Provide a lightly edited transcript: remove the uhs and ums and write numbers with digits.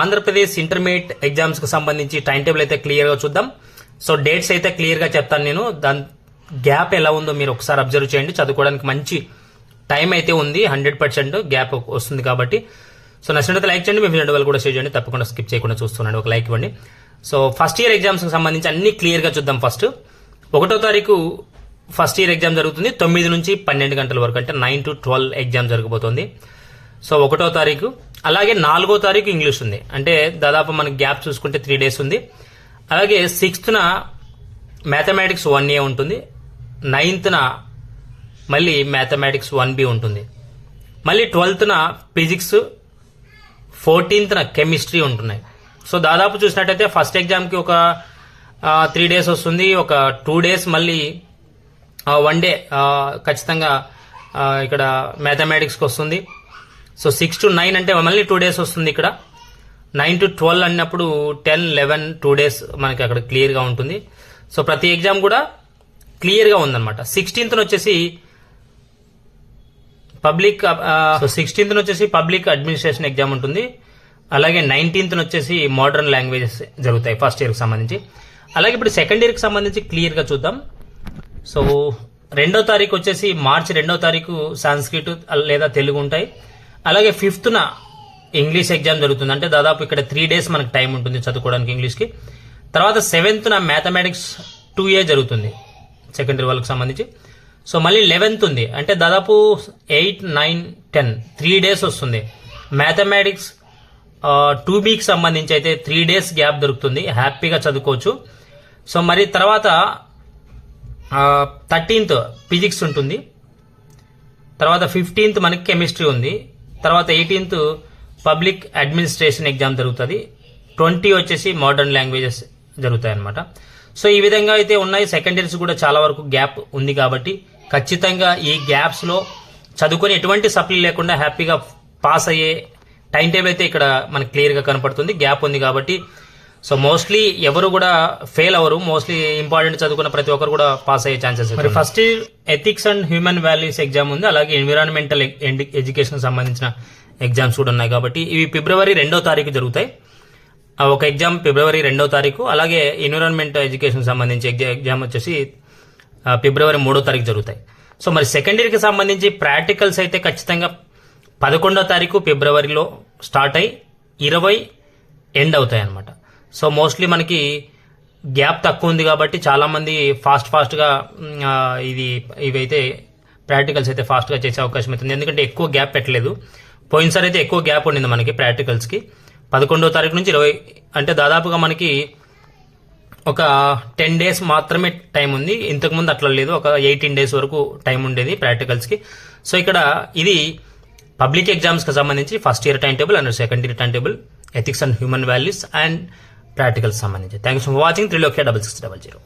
Andhra Pradesh intermediate exams కు సంబంధించి time table అయితే క్లియర్ గా చూద్దాం. సో డేట్స్ అయితే క్లియర్ గా చెప్తాను నేను. దాని గ్యాప్ ఎలా ఉందో మీరు ఒకసారి అబ్జర్వ్ చేయండి. చదువుకోవడానికి మంచి టైం అయితే ఉంది, 100% గ్యాప్ వస్తుంది కాబట్టి. సో నచ్చినట్లయితే లైక్ చేయండి, మీ ఫ్రెండ్ వాళ్ళు కూడా షేర్ చేయండి, తప్పకుండా స్కిప్ చేయకుండా చూస్తున్నాడు, ఒక లైక్ ఇవ్వండి. సో ఫస్ట్ ఇయర్ ఎగ్జామ్స్ కి సంబంధించి అన్ని క్లియర్ గా చూద్దాం. ఫస్ట్ 1వ తారీఖు ఫస్ట్ ఇయర్ ఎగ్జామ్ జరుగుతుంది. 9 నుంచి 12 గంటల వరకు, అంటే 9 to 12 ఎగ్జామ్ జరగబోతోంది. సో 1వ తారీఖు, అలాగే 4వ తారీఖు ఇంగ్లీష్ ఉంది. అంటే దాదాపు మనకి గ్యాప్ చూసుకుంటే 3 days ఉంది. అలాగే 6th మ్యాథమెటిక్స్ 1A ఉంటుంది. 9th మళ్ళీ మ్యాథమెటిక్స్ 1B ఉంటుంది. మళ్ళీ 12th ఫిజిక్స్, 14th కెమిస్ట్రీ ఉంటున్నాయి. సో దాదాపు చూసినట్టయితే ఫస్ట్ ఎగ్జామ్కి ఒక 3 days వస్తుంది. ఒక 2 days మళ్ళీ 1 day ఖచ్చితంగా ఇక్కడ మ్యాథమెటిక్స్కి వస్తుంది. సో 6 to 9 అంటే మళ్ళీ 2 days వస్తుంది. ఇక్కడ 9 to 12 అన్నప్పుడు 10, 11, 2 days మనకి అక్కడ క్లియర్గా ఉంటుంది. సో ప్రతి ఎగ్జామ్ కూడా క్లియర్గా ఉందన్నమాట. 16th వచ్చేసి పబ్లిక్ అడ్మినిస్ట్రేషన్ ఎగ్జామ్ ఉంటుంది. అలాగే 19th వచ్చేసి మోడర్న్ లాంగ్వేజెస్ జరుగుతాయి ఫస్ట్ ఇయర్కి సంబంధించి. అలాగే ఇప్పుడు సెకండ్ ఇయర్కి సంబంధించి క్లియర్గా చూద్దాం. సో 2వ తారీఖు వచ్చేసి మార్చి 2వ తారీఖు సాంస్క్రిట్ లేదా తెలుగు ఉంటాయి. అలాగే 5th ఇంగ్లీష్ ఎగ్జామ్ జరుగుతుంది. అంటే దాదాపు ఇక్కడ 3 days మనకు టైం ఉంటుంది చదువుకోవడానికి ఇంగ్లీష్కి. తర్వాత 7th మ్యాథమెటిక్స్ 2A జరుగుతుంది సెకండరీ వాళ్ళకి సంబంధించి. సో మళ్ళీ 11th ఉంది. అంటే దాదాపు 8, 9, 10 3 days వస్తుంది. మ్యాథమెటిక్స్ 2Bకి సంబంధించి అయితే 3 days గ్యాప్ దొరుకుతుంది, హ్యాపీగా చదువుకోవచ్చు. సో మరి తర్వాత 13th ఫిజిక్స్ ఉంటుంది. తర్వాత 15th మనకి కెమిస్ట్రీ ఉంది. తర్వాత 18th పబ్లిక్ అడ్మినిస్ట్రేషన్ ఎగ్జామ్ జరుగుతుంది. 20 వచ్చేసి మోడర్న్ లాంగ్వేజెస్ జరుగుతాయి అనమాట. సో ఈ విధంగా అయితే ఉన్నాయి. సెకండ్ ఇయర్స్ కూడా చాలా వరకు గ్యాప్ ఉంది కాబట్టి ఖచ్చితంగా ఈ గ్యాప్స్ లో చదువుకొని ఎటువంటి సప్లీ లేకుండా హ్యాపీగా పాస్ అయ్యే టైం టేబుల్ అయితే ఇక్కడ మనకి క్లియర్ గా కనపడుతుంది. గ్యాప్ ఉంది కాబట్టి సో మోస్ట్లీ ఎవరు కూడా ఫెయిల్ అవ్వరు. మోస్ట్లీ ఇంపార్టెంట్ చదువుకున్న ప్రతి ఒక్కరు కూడా పాస్ అయ్యే ఛాన్సెస్. మరి first ethics and human values exam ఉంది. అలాగే ఎన్విరాన్మెంటల్ ఎడ్యుకేషన్ సంబంధించిన ఎగ్జామ్స్ కూడా ఉన్నాయి కాబట్టి ఇవి ఫిబ్రవరి 2వ తారీఖు జరుగుతాయి. ఒక ఎగ్జామ్ ఫిబ్రవరి 2వ తారీఖు, అలాగే ఎన్విరాన్మెంట్ ఎడ్యుకేషన్ సంబంధించి ఎగ్జామ్ వచ్చేసి ఫిబ్రవరి 3వ తారీఖు జరుగుతాయి. సో మరి సెకండ్ ఇయర్కి సంబంధించి ప్రాక్టికల్స్ అయితే ఖచ్చితంగా 11వ తారీఖు ఫిబ్రవరిలో స్టార్ట్ అయ్యి 20 ఎండ్ అవుతాయి అనమాట. సో మోస్ట్లీ మనకి గ్యాప్ తక్కువ ఉంది కాబట్టి చాలా మంది ఫాస్ట్గా ఇవైతే ప్రాక్టికల్స్ అయితే ఫాస్ట్గా చేసే అవకాశం అవుతుంది. ఎందుకంటే ఎక్కువ గ్యాప్ పెట్టలేదు. పోయినసారి అయితే ఎక్కువ గ్యాప్ ఉండింది మనకి ప్రాక్టికల్స్కి. 11వ తారీఖు నుంచి 20, అంటే దాదాపుగా మనకి ఒక 10 days మాత్రమే టైం ఉంది. ఇంతకుముందు అట్లా లేదు, ఒక 18 days వరకు టైం ఉండేది ప్రాక్టికల్స్కి. సో ఇక్కడ ఇది పబ్లిక్ ఎగ్జామ్స్కి సంబంధించి first year time table and second year time table, ethics and human values and practicals సంబంధించి. Thank you for watching. 3 600.